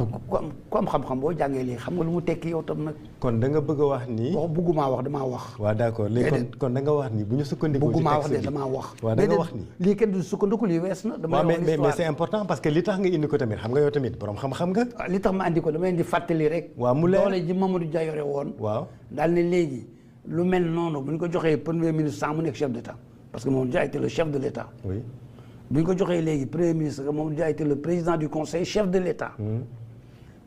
ku am xam-xam boo jàngee lii xam nga lu mu tekki yow tam nag. kon da nga bëgg a wax ni. bëggumaa wax damaa wax. waaw d'accord léegi kon da nga wax ni bu ñu sukkandikoo. ci texte bi damaa wax. waaw da nga wax ni lii kenn du sukkandiku lii wees na. damay wax mais c'est important parce que li tax nga indi ko tamit xam nga yow tamit borom xam-xam nga. li tax ma andi ko dama leen di fàttali rek. waaw mu leer doole ji Mamadou Dia yore woon. waaw daal ne léegi lu mel noonu bu ñu ko joxee premier ministre sans mu nekk chef d'État parce que Mamadou Dia était le chef de l'État. oui bu ñu ko joxee léegi premier ministre Mamadou Dia était le président du conseil chef de l'État.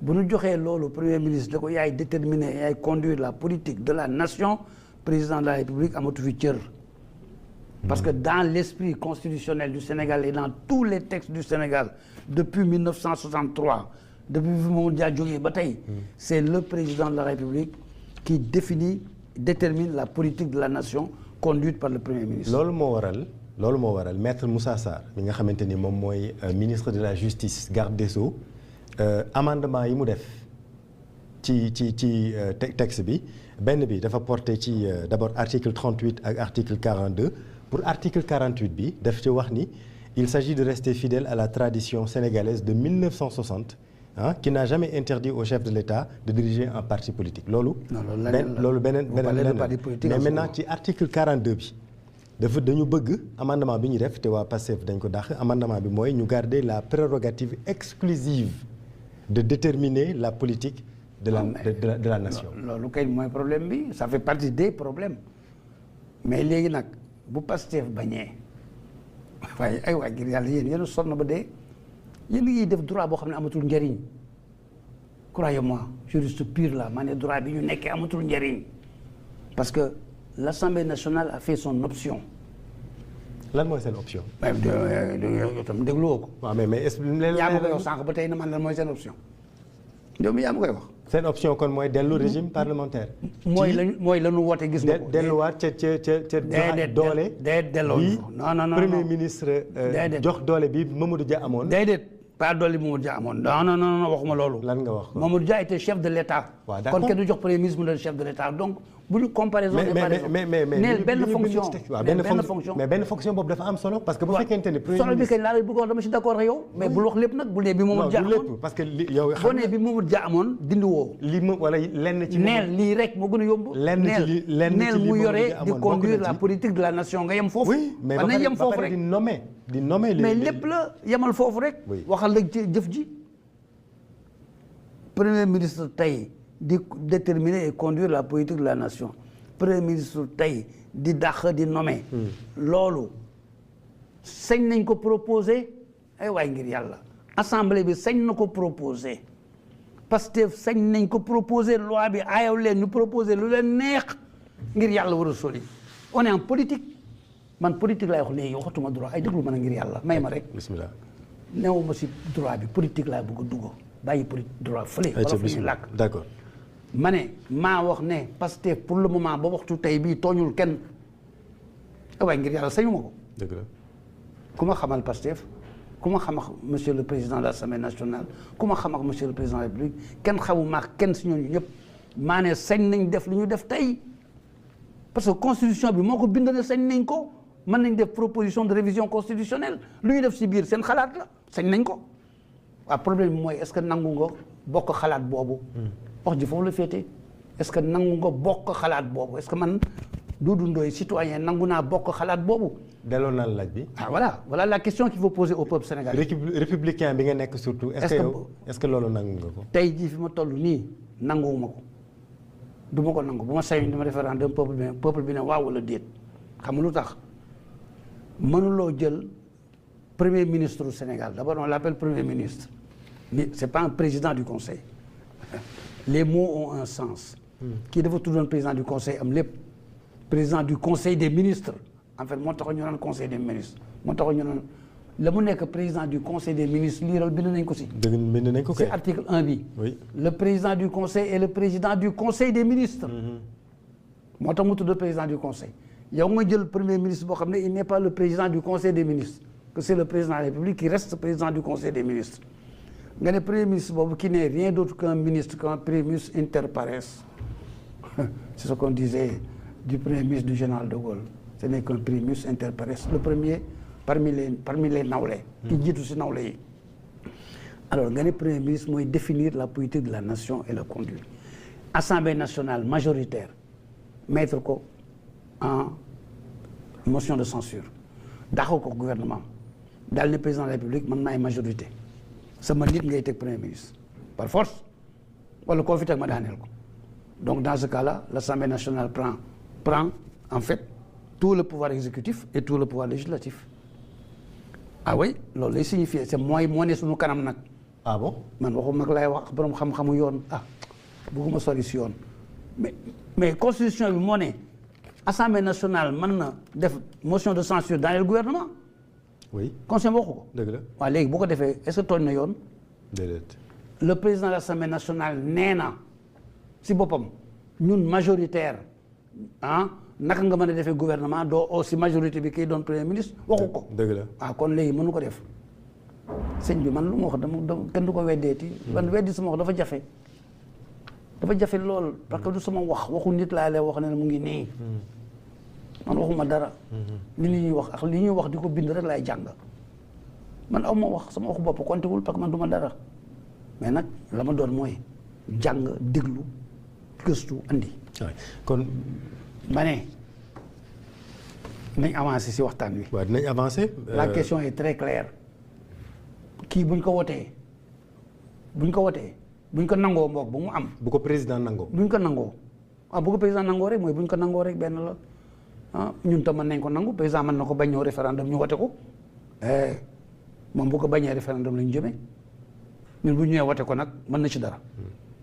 bu ñu joxee loolu premier ministre da ko yaay déterminer yaay conduire la politique de la nation président de la République amatu fi cër. parce que dans l'esprit constitutionnel du Sénégal et dans tous les textes du Sénégal depuis 1963 depuis bi Mamadou Dia jógee ba tey c'est le président de la République qui détermine la politique de la nation conduite par le premier ministre. loolu moo waral maître Moussa Sarr mi nga xamante ni moom mooy ministre de la justice garde des Sceaux amendement yi mu def ci texte bi benn bi dafa porté ci d'abord article 38 ak article 42 pour article 48 bi daf ci wax ni il s'agit de rester fidèle à la tradition sénégalaise de 1960 qui n'a jamais interdit au chef de l'État de diriger un parti politique loolu. loolu beneen mais maintenant ci article 42 bi. dañu bëgg amendement bi ñu def te waa Pastef dañ ko dàq amendement bi mooy ñu garder la prérogative exclusive de déterminer la politique de la nation. loolu kay mooy problème bi ça fait partie des problèmes mais léegi nag bu Pastef bañee waaye ay waay ngir yàlla yéen sonn ba dee yéen ngi def droit boo xam ne amatul njëriñ croyez-moi juriste pur la maa ne droit bi ñu nekkee amatul njëriñ parce que l'Assemblée nationale a fait son option. lan mooy seen option. yow tam dégluwoo ko. waaw mais est-ce que yaa ma koy wax sànq ba tey na man lan mooy seen option. yow mi yaa ma koy wax. seen option kon mooy dellu régime parlementaire. mooy la ñu woote gis nga ko. delluwaat ca doole. delloo non premier ministre. jox doole bi Mamadou Dia amoon. déedéet pas doole bi Mamadou Dia amoon non waxuma loolu. lan nga wax Mamadou Dia était chef de l'État. waaw d'accord kon kenn du jox premier ministre mu doon chef de l'État donc. bu ñu comparaison mais benn fonction mais benn fonction boobu dafa am solo parce que bu fekkente ne premier solo bi kañ laa lay bëgg wax dama ci d'accord ak yow mais bul wax lépp nag bu nee bi Mamadou Dia amoon parce que yow boo nee bi Mamadou Dia amoon dindi woo li mu wala lenn ci neel lii rek moo gën a yomb neel mu yore di conduire la politique de la nation nga yem foofu oui mais nañ yem foofu rek di nommer mais lépp la yemal foofu rek waxal la ci jëf ji premier ministre tey di déterminer et conduire la politique de la nation premier ministre tey di dàq di nommer loolu sañ nañ ko proposer ay waay ngir yàlla assemblée bi sañ na ko proposer Pastef sañ nañ ko proposer loi bi aayaw leen ñu proposer lu leen neex ngir yàlla war a soli on est en politique man politique laay wax léegi waxatuma droit ay déglu mën a ngir yàlla may ma rek bismillah newuma si droit bi politique laay bëgg a dugg bàyyi politique droit fële wala fu ñuy làkk d'accord ma ne maa wax ne Pastef pour le moment ba waxtu tey bii tooñul kenn waaye ngir yàlla sañu ma ko. dëgg la ku ma xamal Pastef ku ma xam ak monsieur le président de l'Assemblée nationale ku ma xam ak monsieur le président de la République kenn xamu ma kenn si ñooñu ñëpp maa ne sañ nañ def li ñu def tey parce que constitution bi moo ko bind ne sañ nañ ko mën nañ def proposition de révision constitutionnelle lu ñu def si biir seen xalaat la sañ nañ ko waaw problème bi mooy est-ce que nangu nga bokk xalaat boobu. wax ji foofu la féete est-ce que nangu nga bokk xalaat boobu est-ce que man Doudou Ndoye citoyen nangu naa bokk xalaat boobu. delloo naa laaj bi. voilà la question qu'il faut poser au peuple sénégalais. républicain bi nga nekk surtout. est-ce que loolu nangu nga ko. tey jii fi ma toll nii nanguwuma ko du ma ko nangu bu ma sañoon dama référendum peuple bi ne waaw wala déet xam nga lu tax mënuloo jël premier ministre du Sénégal d'abord on l'appelle premier ministre mais c'est pas un président du conseil. Les mots ont un sens. kii dafa tuddoon président du conseil am lépp président du conseil des ministres en fait moo tax ñu naan conseil des ministres moo tax ñu naan la mu nekk président du conseil des ministres liiral bind nañ ko si. bind nañ ko kay. c'est article 1 bi. oui le président du conseil est le président du conseil des ministres. moo tax mu tudd président du conseil. yow nga jël premier ministre boo xam ne il n'est pas le président du conseil des ministres que c'est le président de la République qui reste président du conseil des ministres. nga ne premier ministre boobu qui n'est rien d'autre qu'un ministre qu'un premier ministre inter pares c'est ce qu'on disait du premier ministre du général de Gaulle ce n'est qu'un premier ministre inter pares le premier parmi les nawle ki jiitu si nawle yi alors nga ne premier ministre mooy définir la politique de la nation et la conduire. Assemblée nationale majoritaire mettre ko en motion de censure daxal ko gouvernement daal ne président de la République man maay majorité sama nit ngay teg premier ministre par force wala koo fi teg ma daaneel ko. Donc dans ce cas-là l'Assemblée nationale prend en fait tout le pouvoir exécutif et tout le pouvoir législatif. Ah oui loolu lay signifier c'est mooy moo ne suñu kanam nag. Ah bon man waxu mag lay wax borom xam-xamu yoon bëgguma sori si yoon mais constitution bi moo ne Assemblée nationale mën na def motion de censure dans le gouvernement. oui constitution waxu ko. dëgg la waaw léegi bu ko defee est-ce que tooñ na yoon. déedéet. Le président de l'Assemblée nationale nee na si boppam ñun majoritaire naka nga mën a defee gouvernement doo aussi majorité bi kii doon premier ministre waxu ko. dëgg la waaw kon léegi mënu ko def sëñ bi man lu ma wax dama kenn du ko weddeeti. man weddi sama wax dafa jafe. dafa jafe lool parce que du sama waxu nit laa lay wax ne mu ngi nii. man waxuma dara. li ñuy wax ak li ñuy wax di ko bind rek laay jàng man aw ma wax sama waxu bopp kontiwul parce que man du ma dara mais nag la ma doon mooy jàng déglu gëstu andi. kon. ma ne nañ avancer si waxtaan wi. waaw dinañ avancer. La question est très claire kii buñ ko wotee buñ ko nangoo mboog bu mu am. bu ko président nangoo. buñ ko nangoo bu ko président nangoo rek mooy buñ ko nangoo rek benn la ñun tam mën nañ ko nangu président mën na ko bañ ñëw référendum ñu wote ko moom bu ko bañee référendum lañ jëmee ñun bu ñu ñëwee wote ko nag mën na ci dara.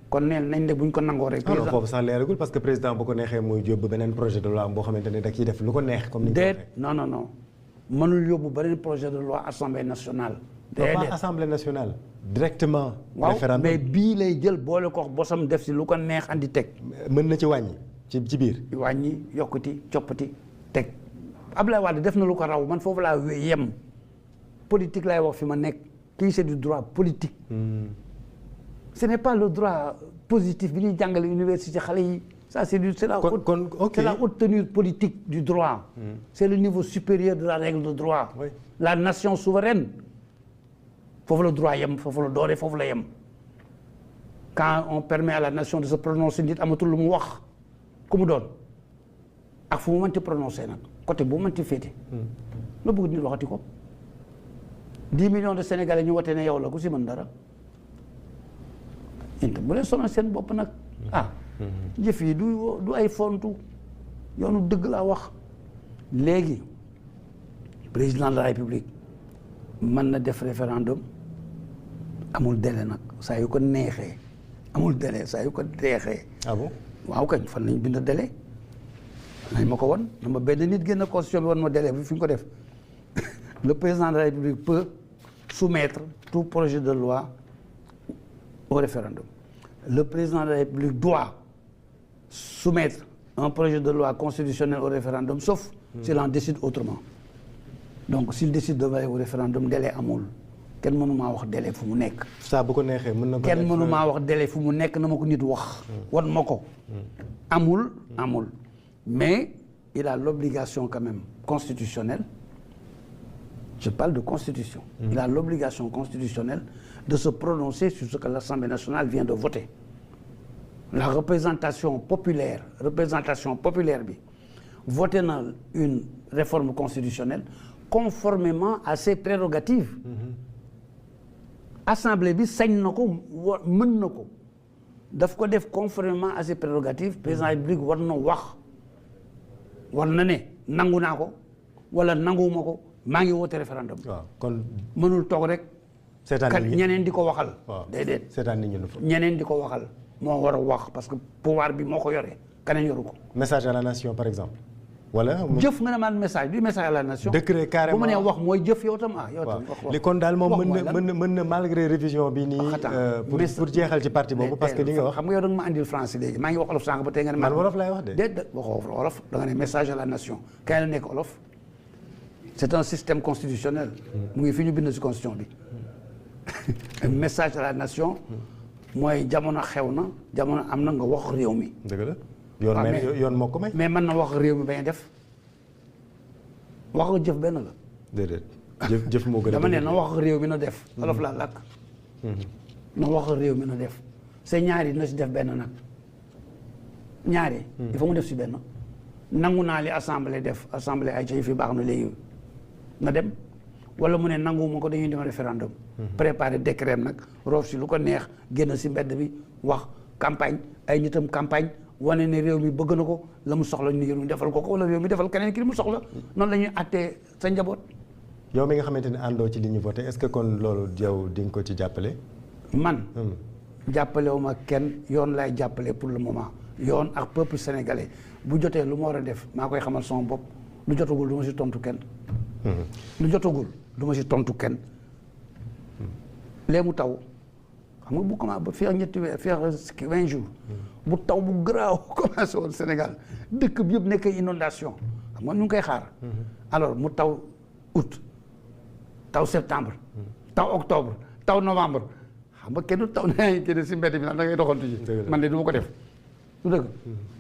kon neen nañ de buñ ko nangoo rek. président foofu sax leeragul parce que président bu ko neexee mooy yóbbu beneen projet de loi boo xamante ne da ciy def lu ko neex. comme ni ñu ko waxee non mënul yóbbu beneen projet de loi assemblée nationale. pas assemblée nationale. directement. référendum mais bii lay jël boole ko bosam def si lu ko neex andi teg. mën na ci wàññi ci biir. wàññi yokkati coppati teg Abdoulaye Wade def na lu ko raw man foofu laa yem politique laay wax fi ma nekk kii c'est du droit politique. Ce n'est pas le droit positif bi ñuy jàngale université xale yi ça c'est la haute tenue politique du droit. C'est le niveau supérieur de la règle de droit. Oui. La nation souveraine foofu la droit yem foofu la doore foofu la yem quand on permet à la nation de se prononcer nit amatul lu mu wax ku mu doon ak fu mu mënti prononcer nag côté bu mënti féete. la bëgg nit waxati ko 10 millions de Sénégalais ñu wote ne yow la ku si mën dara. bu leen sonal seen bopp nag jëf yi du ay fontu yoonu dëgg laa wax léegi président de la République mën na def référendum amul délai nag saa yu ko neexee amul délai saa yu ko neexee. Ah bon? waaw kañ fan lañ bind délai nañ ma ko won na ma benn nit génn constitution bi won ma délai bi fi ñu ko def le président de la République peut soumettre tout projet de loi au référendum. Le président de la République doit soumettre un projet de loi constitutionnelle au référendum, sauf s'il en décide autrement. Donc s'il décide de aller au référendum délai amul kenn mënu maa wax délai fu mu nekk. saa bu ko neexee mën na ko kenn mënu maa wax délai fu mu nekk na ma ko nit wax. wan ma ko. amul mais il a l'obligation quand même constitutionnelle. Je parle de constitution. Il a l'obligation constitutionnelle de se prononcer sur ce que l'Assemblée nationale vient de voter. La représentation populaire bi voté na une réforme constitutionnelle conformément à ses prérogatives. Assemblée bi sañ na ko mën na ko daf ko def conformément à ses prérogatives président de la République war na wax war na ne nangu naa ko wala nanguwuma ko maa ngi woote référendum. waaw kon mënul toog rek. seetaan ñeneen di ko waxal. waaw déedéet seetaan nit ñi ñeneen di ko waxal moo war a wax parce que pouvoir bi moo ko yore keneen yoru ko. message à la nation par exemple. wala jëf nga ne maan message bi message à la nation. décret carrément bu ma nee wax mooy jëf yow tam yow tam wax li kon daal moom mën na malgré révision bi nii. pour jeexal ci parti boobu parce que li nga wax. xam nga yow da nga ma andil français léegi maa ngi wax olof sànq ba tey nga ne. man wolof laay wax de. déedéet waxoo olof da nga ne message à la nation kaay la nekk olof. C'est un système constitutionnel. mu ngi fi ñu bind ci constitution bi. message à la nation. mooy jamono xew na jamono am na nga wax réew mi. dëgg la yoon moo ko may. mais mën na wax réew mi bañ a def wax ak jëf benn la. déedéet jëf moo gën a. dama ne na wax réew mi na def. olof laa làkk. na wax réew mi na def c'est ñaari na si def benn nag ñaari il faut mu def si benn nangu naa li assemblée def assemblée ay ca fi baax na léegi na dem wala mu ne nanguwuma ko dañuy dem référendum préparer décret nag roof si lu ko neex génn si mbedd bi wax campagne ay nitam campagne wane ne réew mi bëgg na ko la mu soxla ni réew mi defal ko wala réew mi defal keneen ki li mu soxla noonu la ñuy attee sa njaboot. yow mi nga xamante ne àndoo ci li ñu voté est-ce que kon loolu yow di nga ko ci jàppale. man jàppalewuma kenn yoon laay jàppale pour le moment yoon ak peuple sénégalais bu jotee lu ma war a def maa koy xamal sama bopp lu jotagul du ma si tontu kenn. lu jotagul du ma si tontu kenn. lee mu taw xam nga bu commencé ba fii ak ñetti weer fii ak 20 jours. bu taw bu garaaw commencé woon Sénégal dëkk bi yëpp nekk inondation xam nga ñu ngi koy xaar. alors mu taw août taw septembre. taw octobre taw novembre xam nga kenn du taw nee nañ si mbedd bi nag da ngay doxantu ji. man de du ma ko def. du dëgg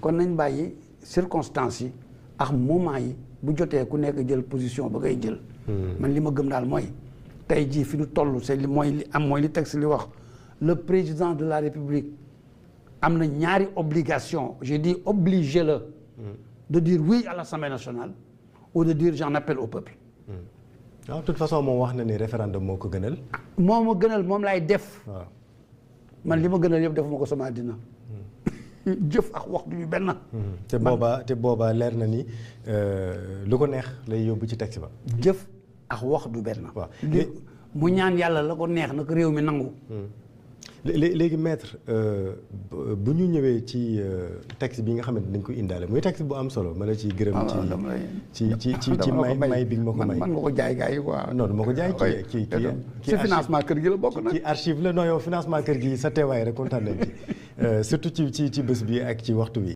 kon nañ bàyyi circonstances yi ak moment yi bu jotee ku nekk jël position ba ngay jël. man li ma gëm daal mooy tey jii fi ñu toll c'est li mooy li am mooy li texte li wax le président de la République am na ñaari obligation j'ai dit obligé la de dire oui à l'Assemblée nationale ou de dire j'en appelle au peuple. waaw de toute façon moom wax na ni référendum moo ko gënal. moo ma gënal moom laay def. waaw man li ma gënal yëpp defuma ko sama àddina. jëf ak wax du ñu benn. te boobaa leer na ni lu ko neex lay yóbbu ci texte ba. jëf ak wax du benn. waaw mu ñaan yàlla la ko neex na ko réew mi nangu. léegi maître bu ñu ñëwee ci texte bi nga xamante ni dañ ko indaale muy texte bu am solo ma la ciy gërëm. ci may bi nga ma ko may. man nga ko jaay gars yi quoi. non du ma ko jaay ci ci financement kër gi la bokk na. ci archive la non yow financement kër gi sa teewaay rek kontaan nañ ci surtout ci bés bi ak ci waxtu bi.